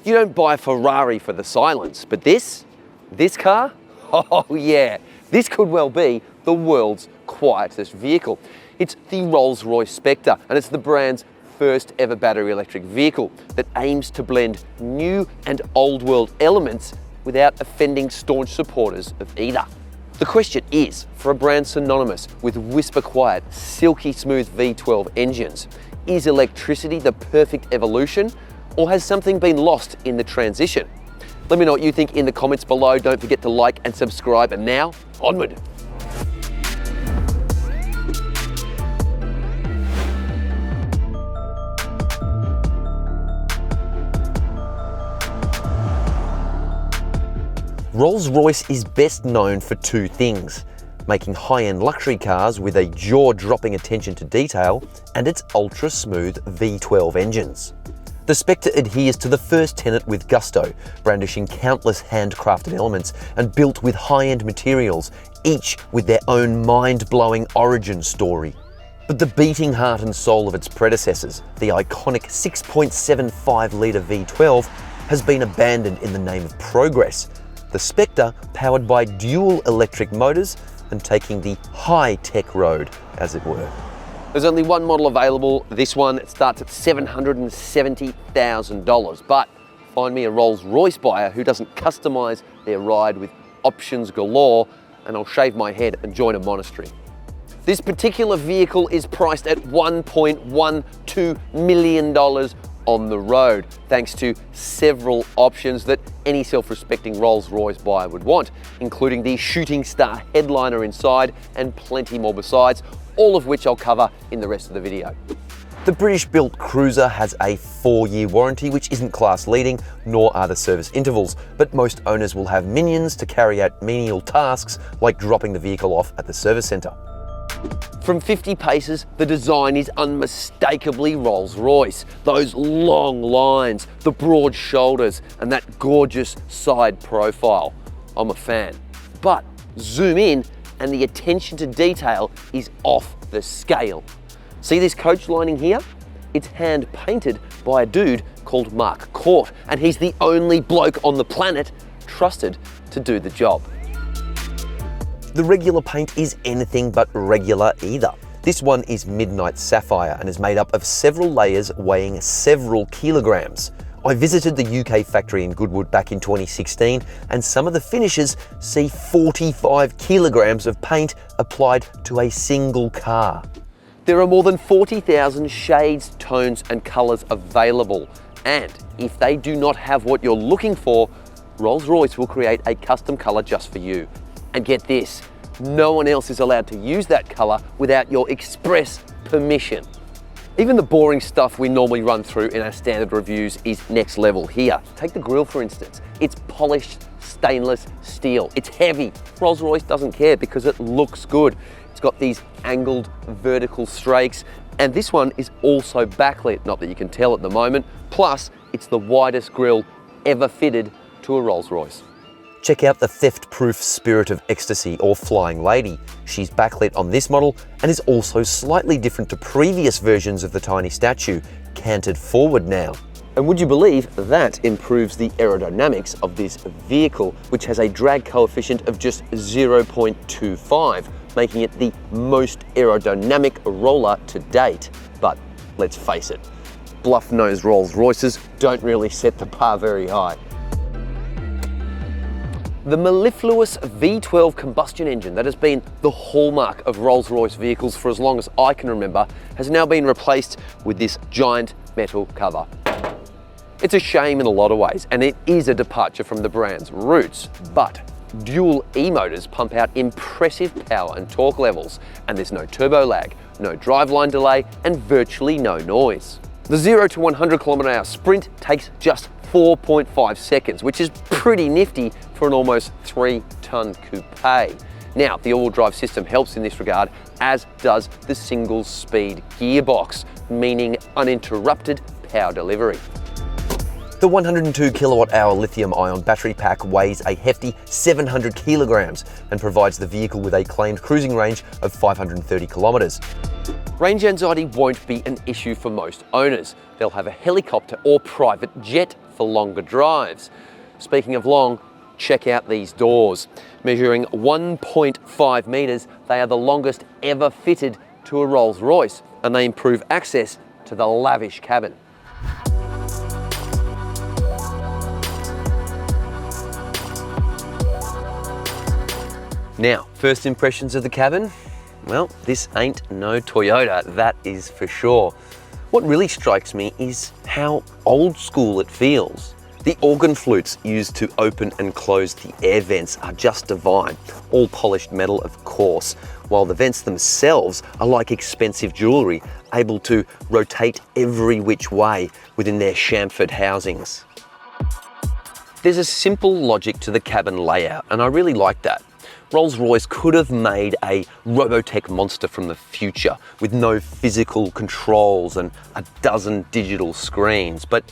You don't buy a Ferrari for the silence, but this car, oh yeah, this could well be the world's quietest vehicle. It's the Rolls-Royce Spectre, and it's the brand's first ever battery electric vehicle that aims to blend new and old world elements without offending staunch supporters of either. The question is, for a brand synonymous with whisper quiet, silky smooth V12 engines, is electricity the perfect evolution, or has something been lost in the transition? Let me know what you think in the comments below. Don't forget to like and subscribe, and now, onward. Rolls-Royce is best known for two things: making high-end luxury cars with a jaw-dropping attention to detail and its ultra-smooth V12 engines. The Spectre adheres to the first tenet with gusto, brandishing countless handcrafted elements and built with high-end materials, each with their own mind-blowing origin story. But the beating heart and soul of its predecessors, the iconic 6.75-litre V12, has been abandoned in the name of progress. The Spectre, powered by dual electric motors and taking the high-tech road, as it were. There's only one model available. This one starts at $770,000, but find me a Rolls-Royce buyer who doesn't customize their ride with options galore, and I'll shave my head and join a monastery. This particular vehicle is priced at $1.12 million on the road, thanks to several options that any self-respecting Rolls-Royce buyer would want, including the shooting star headliner inside and plenty more besides, all of which I'll cover in the rest of the video. The British-built cruiser has a 4-year warranty, which isn't class-leading, nor are the service intervals, but most owners will have minions to carry out menial tasks like dropping the vehicle off at the service centre. From 50 paces, the design is unmistakably Rolls-Royce. Those long lines, the broad shoulders, and that gorgeous side profile. I'm a fan. But zoom in and the attention to detail is off the scale. See this coach lining here? It's hand painted by a dude called Mark Court, and he's the only bloke on the planet trusted to do the job. The regular paint is anything but regular either. This one is Midnight Sapphire and is made up of several layers weighing several kilograms. I visited the UK factory in Goodwood back in 2016, and some of the finishes see 45 kilograms of paint applied to a single car. There are more than 40,000 shades, tones and colours available, and if they do not have what you're looking for, Rolls-Royce will create a custom colour just for you. And get this, no one else is allowed to use that colour without your express permission. Even the boring stuff we normally run through in our standard reviews is next level here. Take the grille for instance. It's polished stainless steel. It's heavy. Rolls-Royce doesn't care because it looks good. It's got these angled vertical strakes, and this one is also backlit, not that you can tell at the moment. Plus, it's the widest grille ever fitted to a Rolls-Royce. Check out the theft-proof Spirit of Ecstasy or Flying Lady. She's backlit on this model and is also slightly different to previous versions of the tiny statue, canted forward now. And would you believe that improves the aerodynamics of this vehicle, which has a drag coefficient of just 0.25, making it the most aerodynamic roller to date. But let's face it, bluff-nosed Rolls-Royces don't really set the bar very high. The mellifluous V12 combustion engine that has been the hallmark of Rolls-Royce vehicles for as long as I can remember has now been replaced with this giant metal cover. It's a shame in a lot of ways, and it is a departure from the brand's roots, but dual E-motors pump out impressive power and torque levels, and there's no turbo lag, no driveline delay, and virtually no noise. The 0 to 100 km/h sprint takes just 4.5 seconds, which is pretty nifty for an almost 3-tonne coupe. Now, the all-wheel drive system helps in this regard, as does the single-speed gearbox, meaning uninterrupted power delivery. The 102 kilowatt-hour lithium-ion battery pack weighs a hefty 700 kilograms and provides the vehicle with a claimed cruising range of 530 kilometers. Range anxiety won't be an issue for most owners. They'll have a helicopter or private jet for longer drives. Speaking of long, check out these doors. Measuring 1.5 metres, they are the longest ever fitted to a Rolls-Royce, and they improve access to the lavish cabin. Now, first impressions of the cabin? Well, this ain't no Toyota, that is for sure. What really strikes me is how old school it feels. The organ flutes used to open and close the air vents are just divine, all polished metal of course, while the vents themselves are like expensive jewellery, able to rotate every which way within their chamfered housings. There's a simple logic to the cabin layout, and I really like that. Rolls-Royce could have made a Robotech monster from the future with no physical controls and a dozen digital screens, but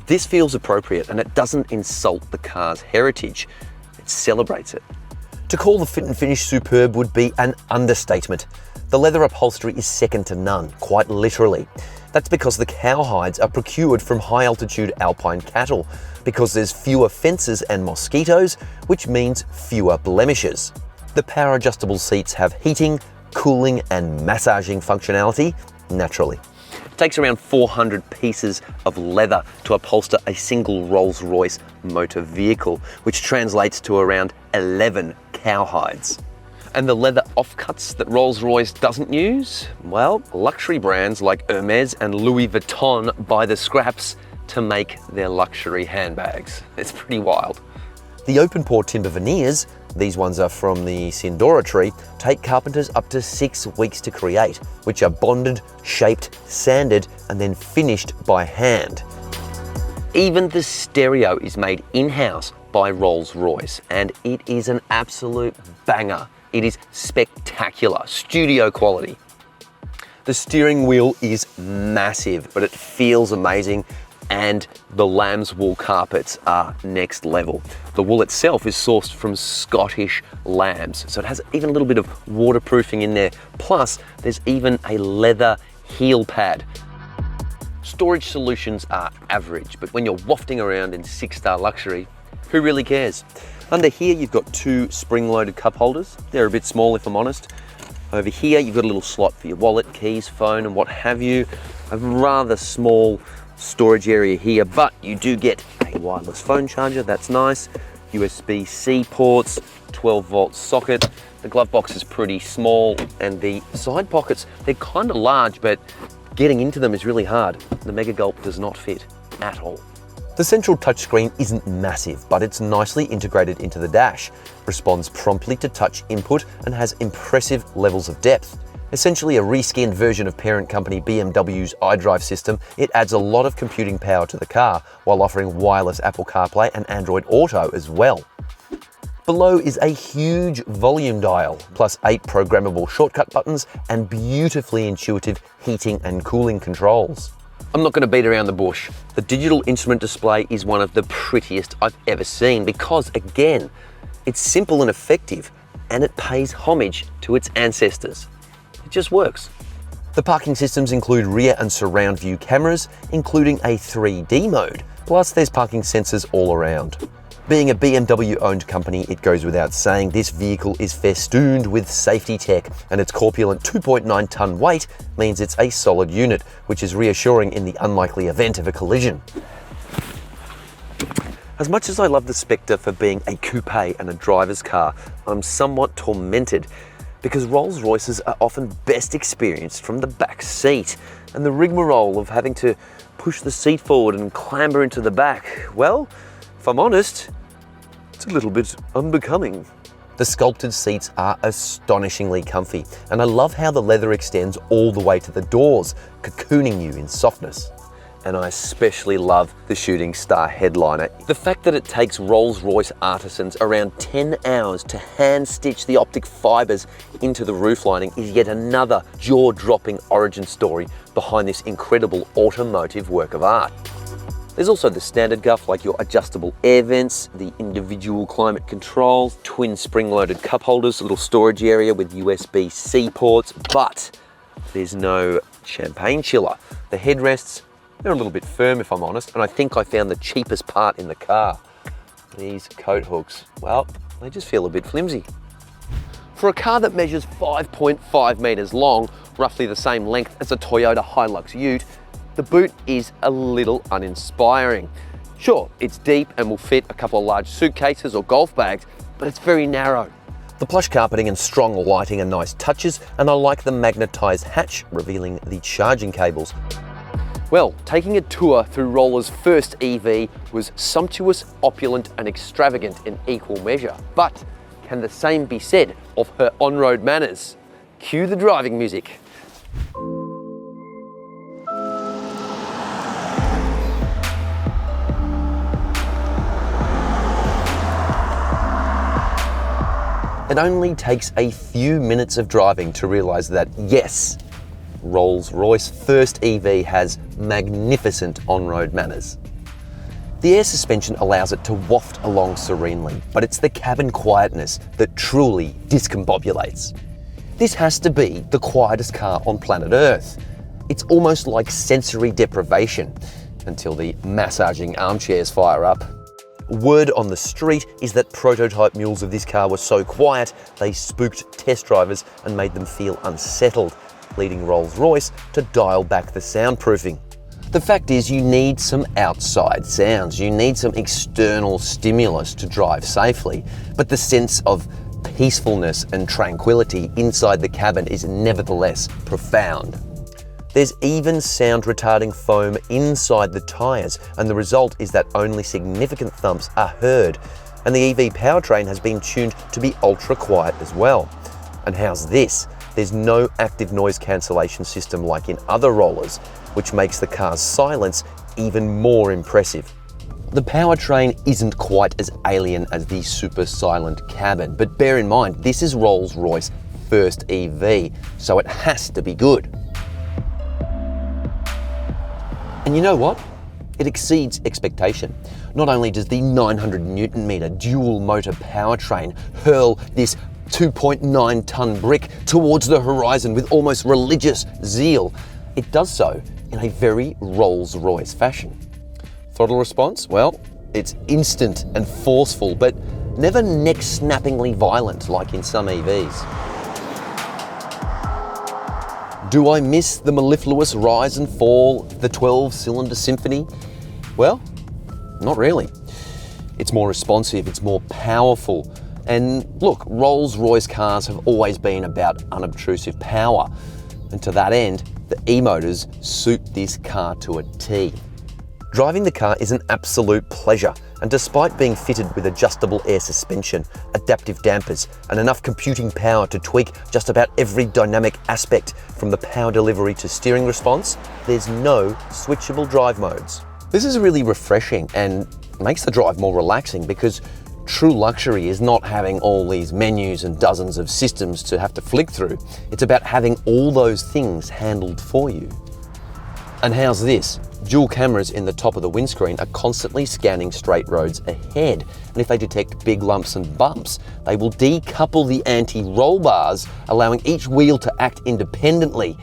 this feels appropriate and it doesn't insult the car's heritage, it celebrates it. To call the fit and finish superb would be an understatement. The leather upholstery is second to none, quite literally. That's because the cowhides are procured from high altitude alpine cattle, because there's fewer fences and mosquitoes, which means fewer blemishes. The power adjustable seats have heating, cooling and massaging functionality, naturally. It takes around 400 pieces of leather to upholster a single Rolls-Royce motor vehicle, which translates to around 11 cowhides. And the leather offcuts that Rolls-Royce doesn't use? Well, luxury brands like Hermes and Louis Vuitton buy the scraps to make their luxury handbags. It's pretty wild. The open pore timber veneers, these ones are from the Sindora tree, take carpenters up to 6 weeks to create, which are bonded, shaped, sanded, and then finished by hand. Even the stereo is made in-house by Rolls-Royce, and it is an absolute banger. It is spectacular, studio quality. The steering wheel is massive, but it feels amazing, and the lamb's wool carpets are next level. The wool itself is sourced from Scottish lambs, so it has even a little bit of waterproofing in there. Plus, there's even a leather heel pad. Storage solutions are average, but when you're wafting around in 6-star luxury, who really cares? Under here, you've got 2 spring-loaded cup holders. They're a bit small, if I'm honest. Over here, you've got a little slot for your wallet, keys, phone, and what have you. A rather small storage area here, but you do get a wireless phone charger, that's nice. USB-C ports, 12-volt socket. The glove box is pretty small, and the side pockets, they're kind of large, but getting into them is really hard. The Mega Gulp does not fit at all. The central touchscreen isn't massive, but it's nicely integrated into the dash, responds promptly to touch input, and has impressive levels of depth. Essentially a reskinned version of parent company BMW's iDrive system, it adds a lot of computing power to the car, while offering wireless Apple CarPlay and Android Auto as well. Below is a huge volume dial, plus 8 programmable shortcut buttons and beautifully intuitive heating and cooling controls. I'm not going to beat around the bush. The digital instrument display is one of the prettiest I've ever seen because, again, it's simple and effective, and it pays homage to its ancestors. It just works. The parking systems include rear and surround view cameras, including a 3D mode, plus there's parking sensors all around. Being a BMW-owned company, it goes without saying this vehicle is festooned with safety tech, and its corpulent 2.9-tonne weight means it's a solid unit, which is reassuring in the unlikely event of a collision. As much as I love the Spectre for being a coupe and a driver's car, I'm somewhat tormented because Rolls-Royces are often best experienced from the back seat, and the rigmarole of having to push the seat forward and clamber into the back, well, if I'm honest, it's a little bit unbecoming. The sculpted seats are astonishingly comfy, and I love how the leather extends all the way to the doors, cocooning you in softness. And I especially love the Shooting Star headliner. The fact that it takes Rolls-Royce artisans around 10 hours to hand-stitch the optic fibres into the roof lining is yet another jaw-dropping origin story behind this incredible automotive work of art. There's also the standard guff like your adjustable air vents, the individual climate controls, twin spring-loaded cup holders, a little storage area with USB-C ports, but There's no champagne chiller. The headrests, they're a little bit firm if I'm honest, and I think I found the cheapest part in the car. These coat hooks, well, they just feel a bit flimsy. For a car that measures 5.5 meters long, roughly the same length as a Toyota Hilux Ute, the boot is a little uninspiring. Sure, it's deep and will fit a couple of large suitcases or golf bags, but it's very narrow. The plush carpeting and strong lighting are nice touches, and I like the magnetised hatch revealing the charging cables. Well, taking a tour through Roller's first EV was sumptuous, opulent and extravagant in equal measure. But can the same be said of her on-road manners? Cue the driving music. It only takes a few minutes of driving to realise that, yes, Rolls-Royce first EV has magnificent on-road manners. The air suspension allows it to waft along serenely, but it's the cabin quietness that truly discombobulates. This has to be the quietest car on planet Earth. It's almost like sensory deprivation, until the massaging armchairs fire up. Word on the street is that prototype mules of this car were so quiet, they spooked test drivers and made them feel unsettled, leading Rolls-Royce to dial back the soundproofing. The fact is, you need some outside sounds, you need some external stimulus to drive safely, but the sense of peacefulness and tranquility inside the cabin is nevertheless profound. There's even sound retarding foam inside the tyres, and the result is that only significant thumps are heard, and the EV powertrain has been tuned to be ultra quiet as well. And how's this? There's no active noise cancellation system like in other rollers, which makes the car's silence even more impressive. The powertrain isn't quite as alien as the super silent cabin, but bear in mind, this is Rolls-Royce first EV, so it has to be good. And you know what? It exceeds expectation. Not only does the 900 Newton meter dual motor powertrain hurl this 2.9 tonne brick towards the horizon with almost religious zeal, it does so in a very Rolls-Royce fashion. Throttle response? Well, it's instant and forceful, but never neck-snappingly violent like in some EVs. Do I miss the mellifluous rise and fall of the 12-cylinder symphony? Well, not really. It's more responsive, it's more powerful. And look, Rolls-Royce cars have always been about unobtrusive power. And to that end, the e-motors suit this car to a T. Driving the car is an absolute pleasure, and despite being fitted with adjustable air suspension, adaptive dampers, and enough computing power to tweak just about every dynamic aspect from the power delivery to steering response, there's no switchable drive modes. This is really refreshing and makes the drive more relaxing, because true luxury is not having all these menus and dozens of systems to have to flick through. It's about having all those things handled for you. And how's this? Dual cameras in the top of the windscreen are constantly scanning straight roads ahead. And if they detect big lumps and bumps, they will decouple the anti-roll bars, allowing each wheel to act independently,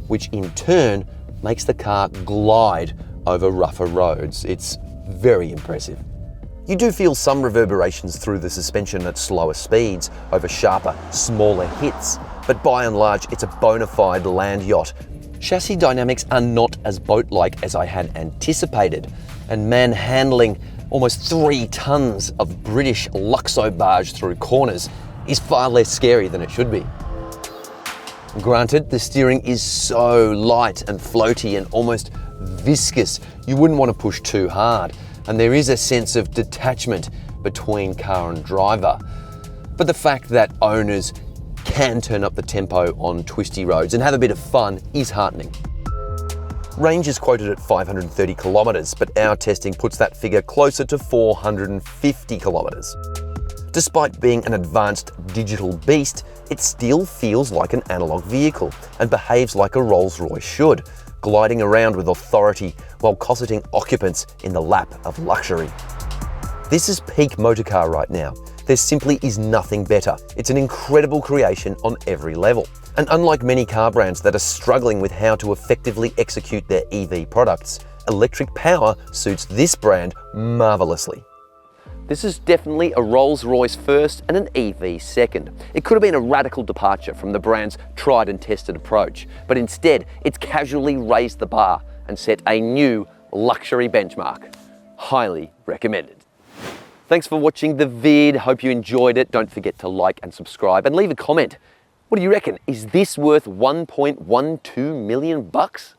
which in turn makes the car glide over rougher roads. It's very impressive. You do feel some reverberations through the suspension at slower speeds, over sharper, smaller hits, but by and large, it's a bona fide land yacht. Chassis dynamics are not as boat-like as I had anticipated, and manhandling almost 3 tons of British Luxo barge through corners is far less scary than it should be. Granted, the steering is so light and floaty and almost viscous, you wouldn't want to push too hard, and there is a sense of detachment between car and driver. But the fact that owners can turn up the tempo on twisty roads and have a bit of fun is heartening. Range is quoted at 530 kilometres, but our testing puts that figure closer to 450 kilometres. Despite being an advanced digital beast, it still feels like an analogue vehicle and behaves like a Rolls-Royce should, gliding around with authority while cosseting occupants in the lap of luxury. This is peak motorcar right now. There simply is nothing better. It's an incredible creation on every level. And unlike many car brands that are struggling with how to effectively execute their EV products, electric power suits this brand marvelously. This is definitely a Rolls-Royce first and an EV second. It could have been a radical departure from the brand's tried and tested approach, but instead it's casually raised the bar and set a new luxury benchmark. Highly recommended. Thanks for watching the vid. Hope you enjoyed it. Don't forget to like and subscribe and leave a comment. What do you reckon? Is this worth 1.12 million bucks?